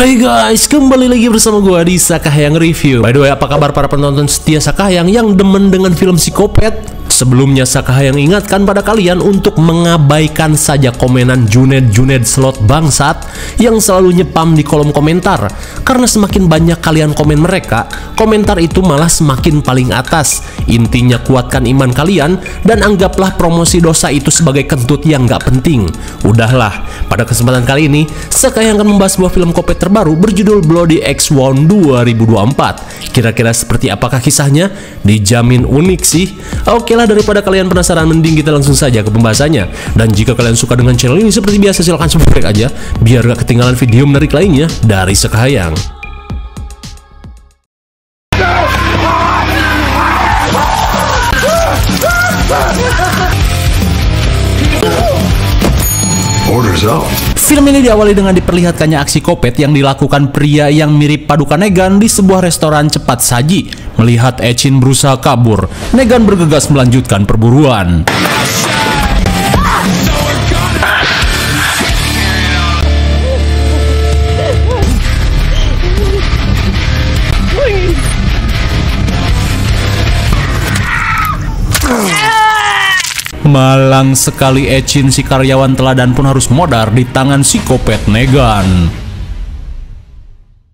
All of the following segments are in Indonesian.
Hai guys, kembali lagi bersama gue di Sakahayang Review. By the way, apa kabar para penonton setia Sakahayang yang demen dengan film psikopat? Sebelumnya Sakahayang ingatkan pada kalian untuk mengabaikan saja komenan Junaid slot bangsat yang selalu nyepam di kolom komentar. Karena semakin banyak kalian komen mereka, komentar itu malah semakin paling atas. Intinya kuatkan iman kalian dan anggaplah promosi dosa itu sebagai kentut yang gak penting. Udahlah, pada kesempatan kali ini Sakahayang akan membahas sebuah film kopet terbaru berjudul Bloody X1 2024. Kira-kira seperti apakah kisahnya? Dijamin unik sih. Oke lah, daripada kalian penasaran, mending kita langsung saja ke pembahasannya. Dan jika kalian suka dengan channel ini, seperti biasa silahkan subscribe aja biar gak ketinggalan video menarik lainnya dari Sakahayang. Film ini diawali dengan diperlihatkannya aksi kopet yang dilakukan pria yang mirip paduka Negan di sebuah restoran cepat saji. Melihat Echin berusaha kabur, Negan bergegas melanjutkan perburuan. Malang sekali Echin, si karyawan teladan pun harus modar di tangan si kopet Negan.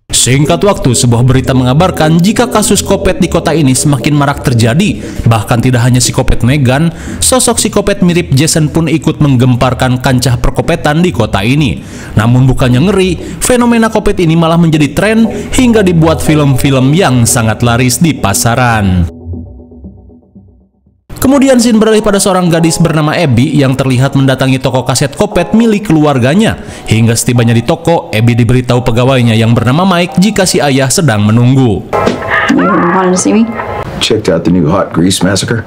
Singkat waktu, sebuah berita mengabarkan jika kasus kopet di kota ini semakin marak terjadi. Bahkan tidak hanya si kopet Negan, sosok si kopet mirip Jason pun ikut menggemparkan kancah perkopetan di kota ini. Namun bukannya ngeri, fenomena kopet ini malah menjadi tren hingga dibuat film-film yang sangat laris di pasaran. Kemudian scene beralih pada seorang gadis bernama Abby yang terlihat mendatangi toko kaset kopet milik keluarganya. Hingga setibanya di toko, Abby diberitahu pegawainya yang bernama Mike jika si ayah sedang menunggu. Checked out the new Hot Grease Massacre.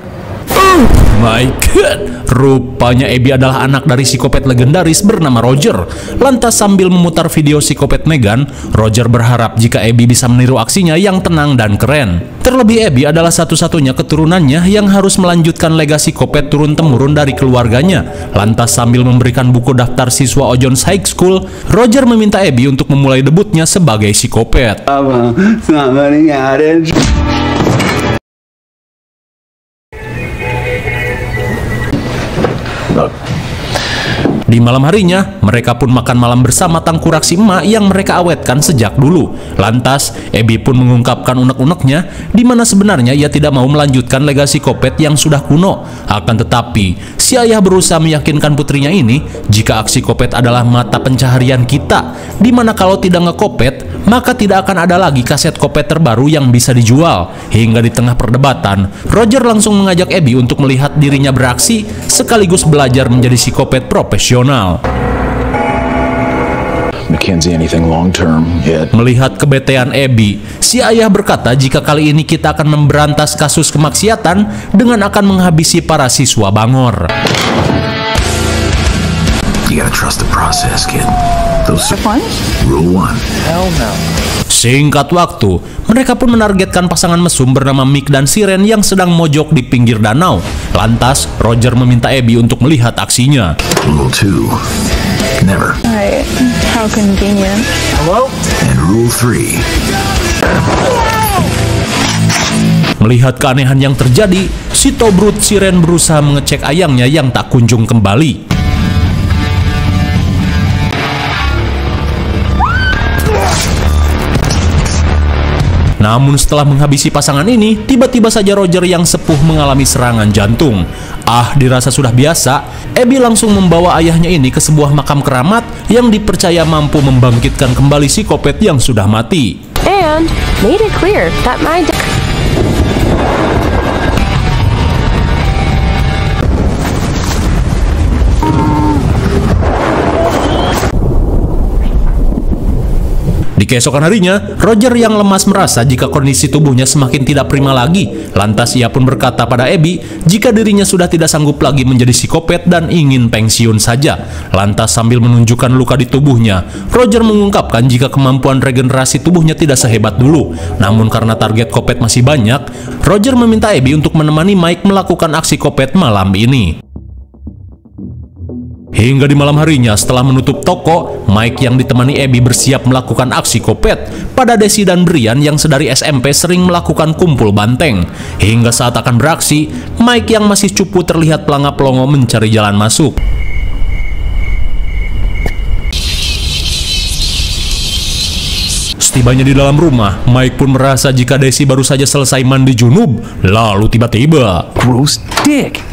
Oh my god, rupanya Abby adalah anak dari psikopat legendaris bernama Roger. Lantas sambil memutar video psikopat Negan, Roger berharap jika Abby bisa meniru aksinya yang tenang dan keren. Terlebih Abby adalah satu-satunya keturunannya yang harus melanjutkan legasi kopet turun-temurun dari keluarganya. Lantas sambil memberikan buku daftar siswa Ojones High School, Roger meminta Abby untuk memulai debutnya sebagai psikopat. Di malam harinya, mereka pun makan malam bersama tangkurak si emak yang mereka awetkan sejak dulu. Lantas, Abby pun mengungkapkan unek-uneknya, di mana sebenarnya ia tidak mau melanjutkan legasi kopet yang sudah kuno. Akan tetapi, si ayah berusaha meyakinkan putrinya ini, jika aksi kopet adalah mata pencaharian kita, di mana kalau tidak ngekopet, maka tidak akan ada lagi kaset kopet terbaru yang bisa dijual. Hingga di tengah perdebatan, Roger langsung mengajak Abby untuk melihat dirinya beraksi, sekaligus belajar menjadi psikopat profesional. Melihat kebetean Abby, si ayah berkata jika kali ini kita akan memberantas kasus kemaksiatan dengan akan menghabisi para siswa bangor. You gotta trust the process, kid. Rule 1. Hell no. Singkat waktu, mereka pun menargetkan pasangan mesum bernama Mick dan Siren yang sedang mojok di pinggir danau. Lantas, Roger meminta Abby untuk melihat aksinya. Rule 2. Never. Alright, how convenient. Hello? And rule 3. Melihat keanehan yang terjadi, si Tobrut Siren berusaha mengecek ayangnya yang tak kunjung kembali. Namun setelah menghabisi pasangan ini, tiba-tiba saja Roger yang sepuh mengalami serangan jantung. Dirasa sudah biasa, Abby langsung membawa ayahnya ini ke sebuah makam keramat yang dipercaya mampu membangkitkan kembali psikopat yang sudah mati. And made it clear that my Di keesokan harinya, Roger yang lemas merasa jika kondisi tubuhnya semakin tidak prima lagi. Lantas ia pun berkata pada Abby jika dirinya sudah tidak sanggup lagi menjadi psikopat dan ingin pensiun saja. Lantas sambil menunjukkan luka di tubuhnya, Roger mengungkapkan jika kemampuan regenerasi tubuhnya tidak sehebat dulu. Namun karena target kopet masih banyak, Roger meminta Abby untuk menemani Mike melakukan aksi kopet malam ini. Hingga di malam harinya setelah menutup toko, Mike yang ditemani Abby bersiap melakukan aksi kopet pada Desi dan Brian yang sedari SMP sering melakukan kumpul banteng. Hingga saat akan beraksi, Mike yang masih cupu terlihat pelangap-pelongo mencari jalan masuk. Setibanya di dalam rumah, Mike pun merasa jika Desi baru saja selesai mandi junub, lalu tiba-tiba Gross dick.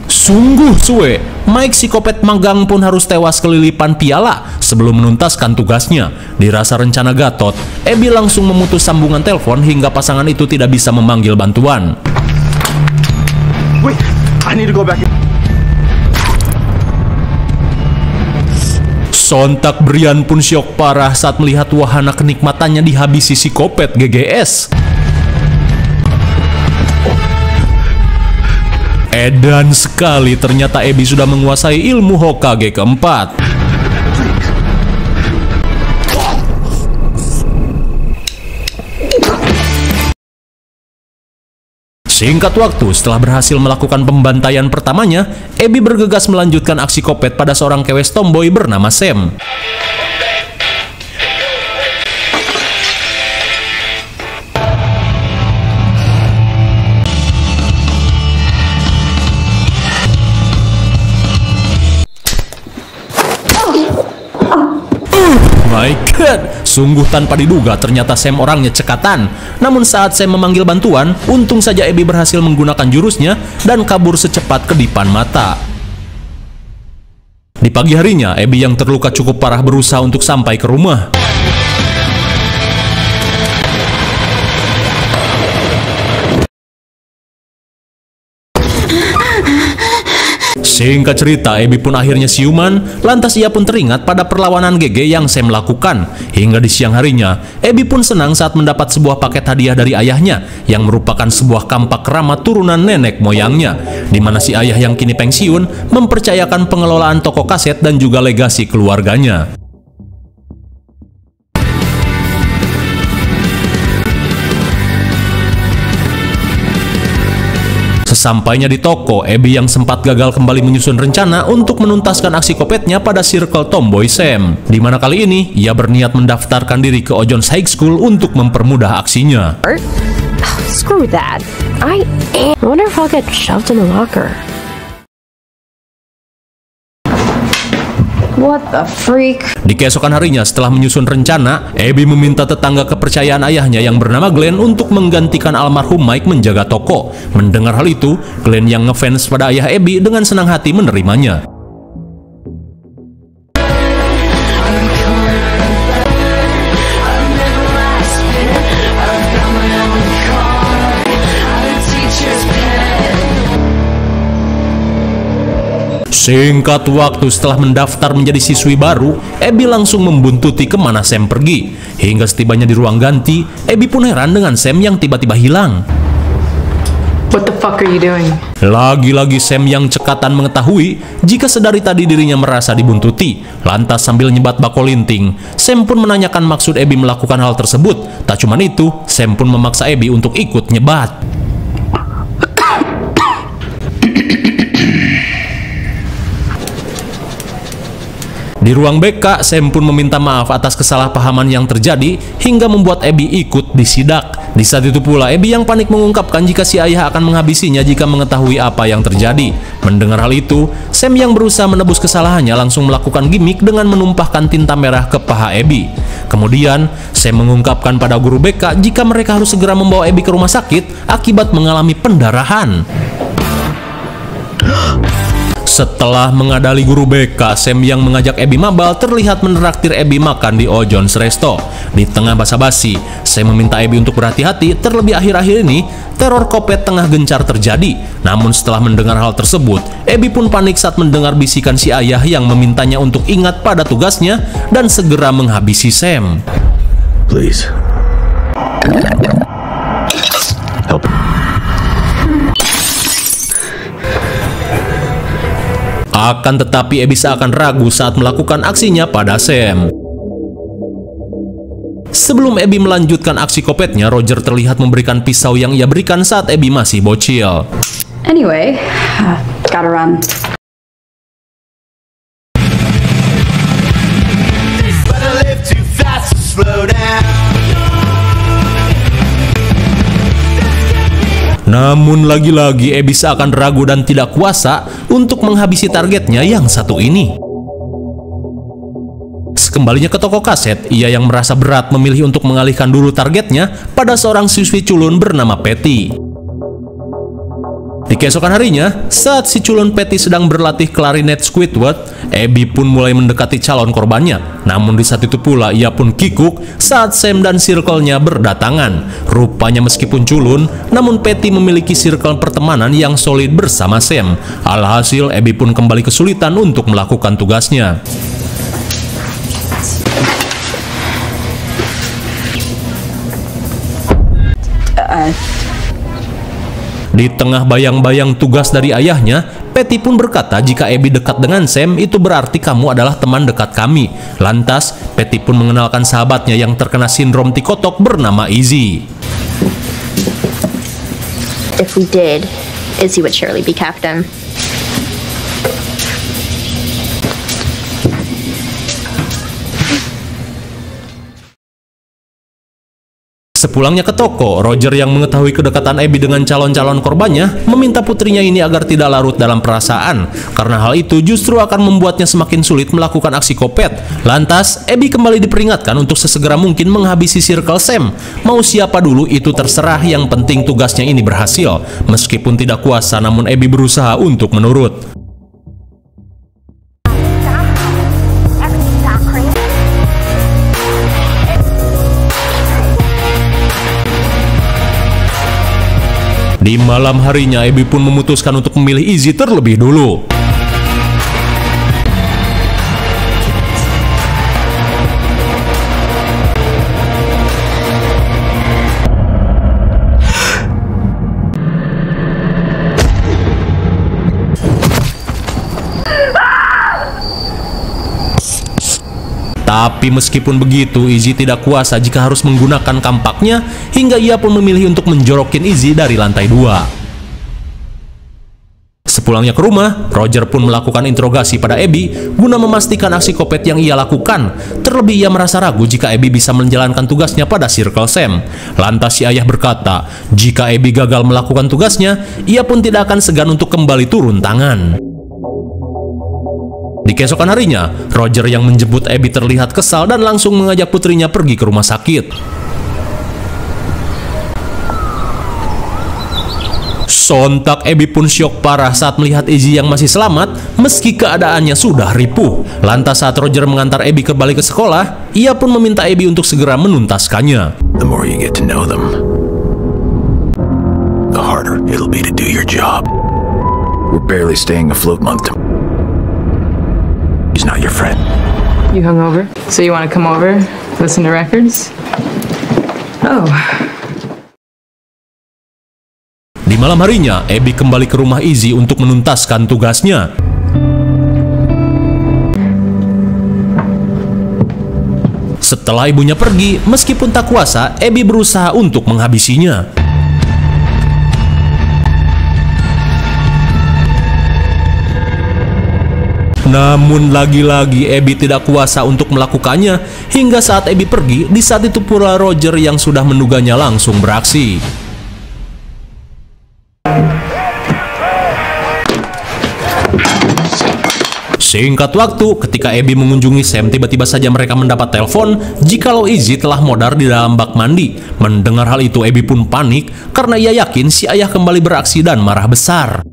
Sungguh suwe, Mike psikopat magang pun harus tewas kelilipan piala sebelum menuntaskan tugasnya. Dirasa rencana Gatot, Abby langsung memutus sambungan telepon hingga pasangan itu tidak bisa memanggil bantuan. Wait, I need to go back. Sontak Brian pun syok parah saat melihat wahana kenikmatannya dihabisi psikopat GGS. Edan sekali, ternyata Abby sudah menguasai ilmu Hokage keempat. Singkat waktu, setelah berhasil melakukan pembantaian pertamanya, Abby bergegas melanjutkan aksi kopet pada seorang kewes tomboy bernama Sam. My God, sungguh tanpa diduga ternyata Sam orangnya cekatan. Namun saat Sam memanggil bantuan, untung saja Abby berhasil menggunakan jurusnya dan kabur secepat kedipan mata. Di pagi harinya, Abby yang terluka cukup parah berusaha untuk sampai ke rumah. Singkat cerita, Abby pun akhirnya siuman, lantas ia pun teringat pada perlawanan GG yang Sam lakukan. Hingga di siang harinya, Abby pun senang saat mendapat sebuah paket hadiah dari ayahnya, yang merupakan sebuah kampak keramat turunan nenek moyangnya, di mana si ayah yang kini pensiun mempercayakan pengelolaan toko kaset dan juga legasi keluarganya. Sesampainya di toko, Abby yang sempat gagal kembali menyusun rencana untuk menuntaskan aksi kopetnya pada circle tomboy Sam, di mana kali ini ia berniat mendaftarkan diri ke Ojon's High School untuk mempermudah aksinya. Screw that. I wonder if I'll get shoved in the locker. What the freak? Di keesokan harinya setelah menyusun rencana, Abby meminta tetangga kepercayaan ayahnya yang bernama Glenn untuk menggantikan almarhum Mike menjaga toko. Mendengar hal itu, Glenn yang ngefans pada ayah Abby dengan senang hati menerimanya. Singkat waktu setelah mendaftar menjadi siswi baru, Abby langsung membuntuti kemana Sam pergi. Hingga setibanya di ruang ganti, Abby pun heran dengan Sam yang tiba-tiba hilang. What the fuck are you doing? Lagi-lagi Sam yang cekatan mengetahui jika sedari tadi dirinya merasa dibuntuti. Lantas sambil nyebat bako linting, Sam pun menanyakan maksud Abby melakukan hal tersebut. Tak cuman itu, Sam pun memaksa Abby untuk ikut nyebat. Di ruang BK, Sam pun meminta maaf atas kesalahpahaman yang terjadi hingga membuat Abby ikut disidak. Di saat itu pula, Abby yang panik mengungkapkan jika si ayah akan menghabisinya jika mengetahui apa yang terjadi. Mendengar hal itu, Sam yang berusaha menebus kesalahannya langsung melakukan gimmick dengan menumpahkan tinta merah ke paha Abby. Kemudian, Sam mengungkapkan pada guru BK jika mereka harus segera membawa Abby ke rumah sakit akibat mengalami pendarahan. Setelah mengadali guru BK, Sam yang mengajak Abby mabal terlihat menraktir Abby makan di Ojon's Resto. Di tengah basa-basi, Sam meminta Abby untuk berhati-hati, terlebih akhir-akhir ini teror kopet tengah gencar terjadi. Namun setelah mendengar hal tersebut, Abby pun panik saat mendengar bisikan si ayah yang memintanya untuk ingat pada tugasnya dan segera menghabisi Sam. Please. Help. Akan tetapi Abby seakan ragu saat melakukan aksinya pada Sam. Sebelum Abby melanjutkan aksi kopetnya, Roger terlihat memberikan pisau yang ia berikan saat Abby masih bocil. Anyway, gotta run. Namun lagi-lagi Abby seakan ragu dan tidak kuasa untuk menghabisi targetnya yang satu ini. Sekembalinya ke toko kaset, ia yang merasa berat memilih untuk mengalihkan dulu targetnya pada seorang siswi culun bernama Patty. Di keesokan harinya, saat si culun Patty sedang berlatih klarinet Squidward, Abby pun mulai mendekati calon korbannya. Namun di saat itu pula ia pun kikuk saat Sam dan circle-nya berdatangan. Rupanya meskipun culun, namun Patty memiliki circle pertemanan yang solid bersama Sam. Alhasil, Abby pun kembali kesulitan untuk melakukan tugasnya. Di tengah bayang-bayang tugas dari ayahnya, Patty pun berkata jika Abby dekat dengan Sam, itu berarti kamu adalah teman dekat kami. Lantas, Patty pun mengenalkan sahabatnya yang terkena sindrom tikotok bernama Izzy. If we did, Izzy would surely be captain. Sepulangnya ke toko, Roger yang mengetahui kedekatan Abby dengan calon-calon korbannya meminta putrinya ini agar tidak larut dalam perasaan, karena hal itu justru akan membuatnya semakin sulit melakukan aksi kopet. Lantas, Abby kembali diperingatkan untuk sesegera mungkin menghabisi circle Sam. Mau siapa dulu itu terserah, yang penting tugasnya ini berhasil. Meskipun tidak kuasa, namun Abby berusaha untuk menurut. Di malam harinya, Abby pun memutuskan untuk memilih Izzy terlebih dulu. Tapi meskipun begitu, Izzy tidak kuasa jika harus menggunakan kampaknya, hingga ia pun memilih untuk menjorokin Izzy dari lantai 2. Sepulangnya ke rumah, Roger pun melakukan interogasi pada Abby guna memastikan aksi kopet yang ia lakukan. Terlebih ia merasa ragu jika Abby bisa menjalankan tugasnya pada Circle Sam. Lantas si ayah berkata, jika Abby gagal melakukan tugasnya, ia pun tidak akan segan untuk kembali turun tangan. Di keesokan harinya, Roger yang menjemput Abby terlihat kesal dan langsung mengajak putrinya pergi ke rumah sakit. Sontak Abby pun syok parah saat melihat Izzy yang masih selamat meski keadaannya sudah ripuh. Lantas saat Roger mengantar Abby kembali ke sekolah, ia pun meminta Abby untuk segera menuntaskannya. The more you get to know them, the harder it'll be to do your job. We're barely staying afloat month to He's not your friend. You hungover? So you want to come over, listen to records? Oh. Di malam harinya, Abby kembali ke rumah Izzy untuk menuntaskan tugasnya. Setelah ibunya pergi, meskipun tak kuasa, Abby berusaha untuk menghabisinya. Namun lagi-lagi Abby tidak kuasa untuk melakukannya, hingga saat Abby pergi, di saat itu pula Roger yang sudah menduganya langsung beraksi. Singkat waktu, ketika Abby mengunjungi Sam, tiba-tiba saja mereka mendapat telepon jikalau Izzy telah modar di dalam bak mandi. Mendengar hal itu, Abby pun panik karena ia yakin si ayah kembali beraksi dan marah besar.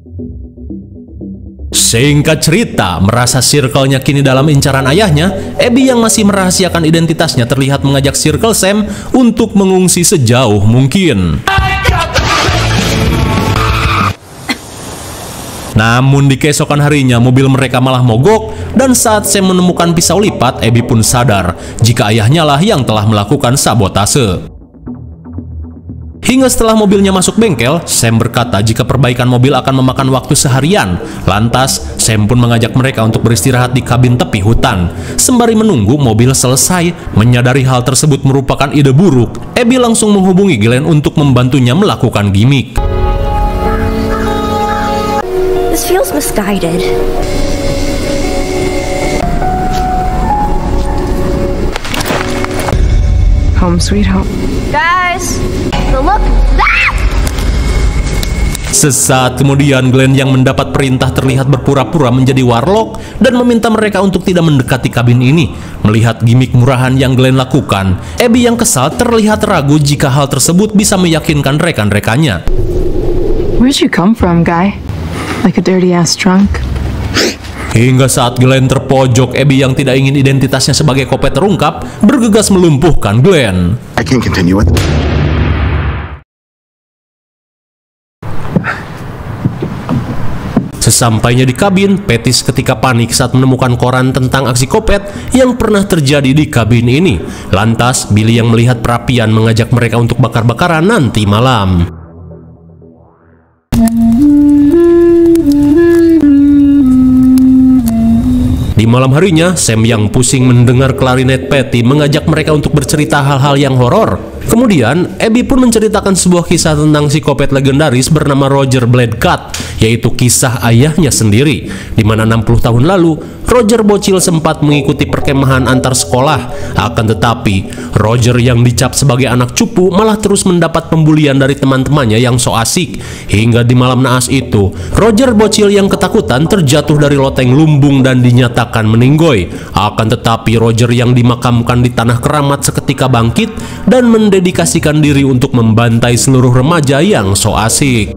Singkat cerita, merasa circle-nya kini dalam incaran ayahnya, Abby yang masih merahasiakan identitasnya terlihat mengajak Circle Sam untuk mengungsi sejauh mungkin. Namun di keesokan harinya, mobil mereka malah mogok, dan saat Sam menemukan pisau lipat, Abby pun sadar jika ayahnya lah yang telah melakukan sabotase. Hingga setelah mobilnya masuk bengkel, Sam berkata jika perbaikan mobil akan memakan waktu seharian. Lantas, Sam pun mengajak mereka untuk beristirahat di kabin tepi hutan. Sembari menunggu mobil selesai, menyadari hal tersebut merupakan ide buruk, Abby langsung menghubungi Glenn untuk membantunya melakukan gimmick. This feels misguided. Home sweet home. Guys, look. Sesaat kemudian Glenn yang mendapat perintah terlihat berpura-pura menjadi warlock dan meminta mereka untuk tidak mendekati kabin ini. Melihat gimmick murahan yang Glenn lakukan, Abby yang kesal terlihat ragu jika hal tersebut bisa meyakinkan rekan-rekannya. Where'd you come from, guy? Like a dirty ass drunk? Hingga saat Glenn terpojok, Abby yang tidak ingin identitasnya sebagai kopet terungkap, bergegas melumpuhkan Glenn. I can't continue with it. Sesampainya di kabin, Patty ketika panik saat menemukan koran tentang aksi kopet yang pernah terjadi di kabin ini. Lantas, Billy yang melihat perapian mengajak mereka untuk bakar-bakaran nanti malam. Di malam harinya, Sam yang pusing mendengar klarinet Patty mengajak mereka untuk bercerita hal-hal yang horor. Kemudian, Abby pun menceritakan sebuah kisah tentang psikopat legendaris bernama Roger Bloodcut, yaitu kisah ayahnya sendiri, di mana 60 tahun lalu, Roger bocil sempat mengikuti perkemahan antar sekolah. Akan tetapi, Roger yang dicap sebagai anak cupu malah terus mendapat pembulian dari teman-temannya yang so asik. Hingga di malam naas itu, Roger bocil yang ketakutan terjatuh dari loteng lumbung dan dinyatakan meninggoy. Akan tetapi, Roger yang dimakamkan di tanah keramat seketika bangkit dan mendedikasikan diri untuk membantai seluruh remaja yang so asik.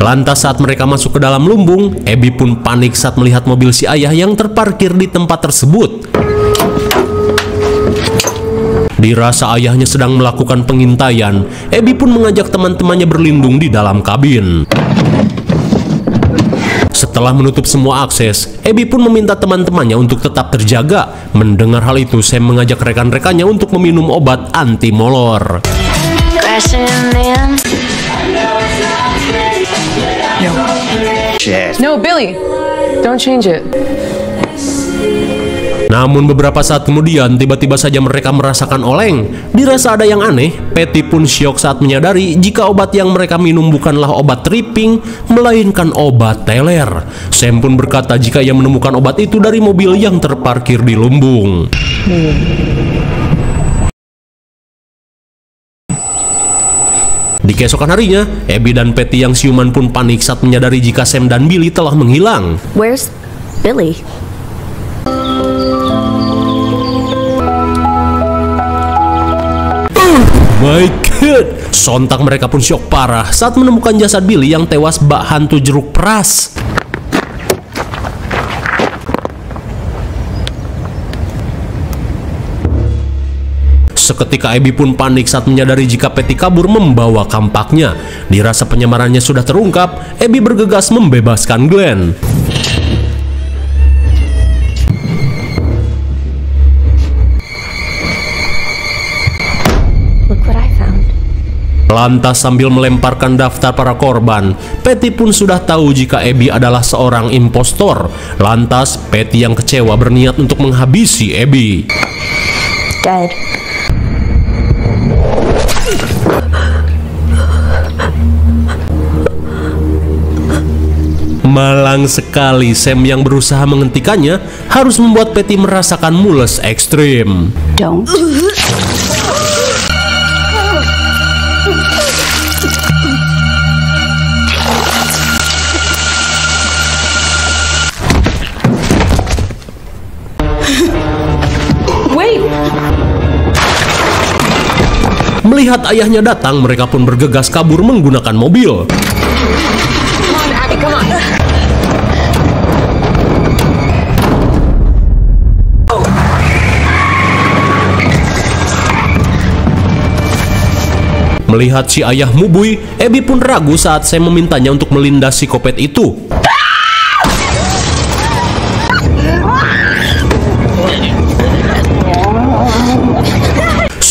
Lantas saat mereka masuk ke dalam lumbung, Abby pun panik saat melihat mobil si ayah yang terparkir di tempat tersebut. Dirasa ayahnya sedang melakukan pengintaian, Abby pun mengajak teman-temannya berlindung di dalam kabin. Setelah menutup semua akses, Abby pun meminta teman-temannya untuk tetap terjaga. Mendengar hal itu, Sam mengajak rekan-rekannya untuk meminum obat anti molor. No, Billy, don't change it. Namun beberapa saat kemudian, tiba-tiba saja mereka merasakan oleng. Dirasa ada yang aneh, Patty pun syok saat menyadari jika obat yang mereka minum bukanlah obat tripping, melainkan obat teler. Sam pun berkata jika ia menemukan obat itu dari mobil yang terparkir di lumbung. Di keesokan harinya, Abby dan Patty yang siuman pun panik saat menyadari jika Sam dan Billy telah menghilang. Where's Billy? My God! Sontak mereka pun syok parah saat menemukan jasad Billy yang tewas bak hantu jeruk peras. Seketika Abby pun panik saat menyadari jika Patty kabur membawa kampaknya. Dirasa penyamarannya sudah terungkap, Abby bergegas membebaskan Glenn. Look what I found. Lantas sambil melemparkan daftar para korban, Patty pun sudah tahu jika Abby adalah seorang impostor. Lantas Patty yang kecewa berniat untuk menghabisi Abby. Dead. Malang sekali, Sam yang berusaha menghentikannya harus membuat Patty merasakan mules ekstrim. Don't. Wait! Melihat ayahnya datang, mereka pun bergegas kabur menggunakan mobil. Melihat si ayah mubui, Abby pun ragu saat Sam memintanya untuk melindas psikopat itu.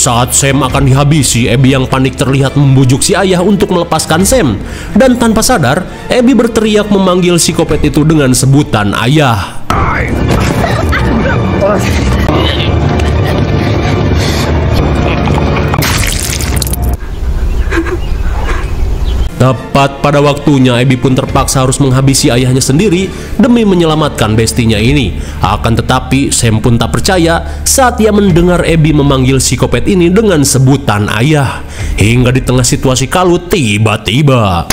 Saat Sam akan dihabisi, Abby yang panik terlihat membujuk si ayah untuk melepaskan Sam. Dan tanpa sadar, Abby berteriak memanggil psikopat itu dengan sebutan ayah. Tepat pada waktunya, Abby pun terpaksa harus menghabisi ayahnya sendiri demi menyelamatkan bestinya ini. Akan tetapi, Sam pun tak percaya saat ia mendengar Abby memanggil psikopat ini dengan sebutan ayah. Hingga di tengah situasi kalut, tiba-tiba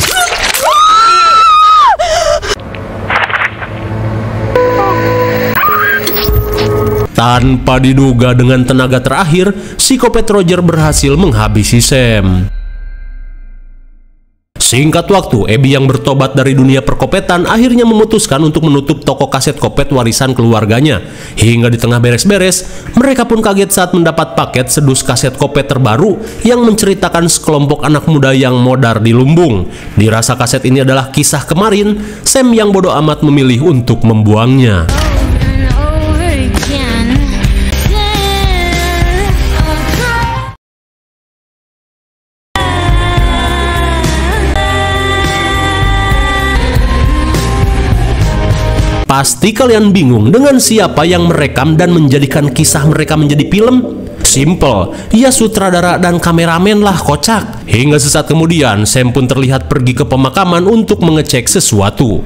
tanpa diduga dengan tenaga terakhir, psikopat Roger berhasil menghabisi Sam. Singkat waktu, Abby yang bertobat dari dunia perkopetan akhirnya memutuskan untuk menutup toko kaset kopet warisan keluarganya. Hingga di tengah beres-beres, mereka pun kaget saat mendapat paket sedus kaset kopet terbaru yang menceritakan sekelompok anak muda yang modar di lumbung. Dirasa kaset ini adalah kisah kemarin, Sam yang bodoh amat memilih untuk membuangnya. Pasti kalian bingung dengan siapa yang merekam dan menjadikan kisah mereka menjadi film? Simple, ia sutradara dan kameramen lah, kocak. Hingga sesaat kemudian, Sam pun terlihat pergi ke pemakaman untuk mengecek sesuatu.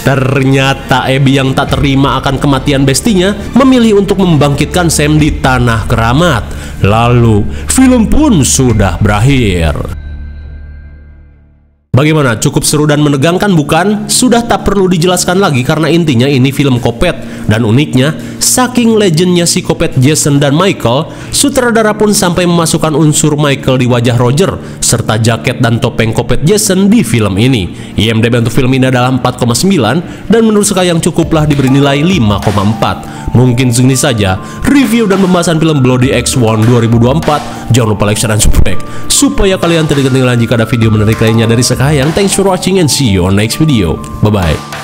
Ternyata Abby yang tak terima akan kematian bestinya memilih untuk membangkitkan Sam di tanah keramat. Lalu, film pun sudah berakhir. Bagaimana? Cukup seru dan menegangkan bukan? Sudah tak perlu dijelaskan lagi karena intinya ini film kopet. Dan uniknya, saking legendnya psikopat Jason dan Michael, sutradara pun sampai memasukkan unsur Michael di wajah Roger, serta jaket dan topeng kopet Jason di film ini. IMDb untuk film ini adalah 4,9 dan menurut saya yang cukuplah diberi nilai 5,4. Mungkin segini saja review dan pembahasan film Bloody X1 2024. Jangan lupa like, share, dan subscribe supaya kalian tidak ketinggalan jika ada video menarik lainnya dari Sekahayang. Thanks for watching and see you on next video. Bye-bye.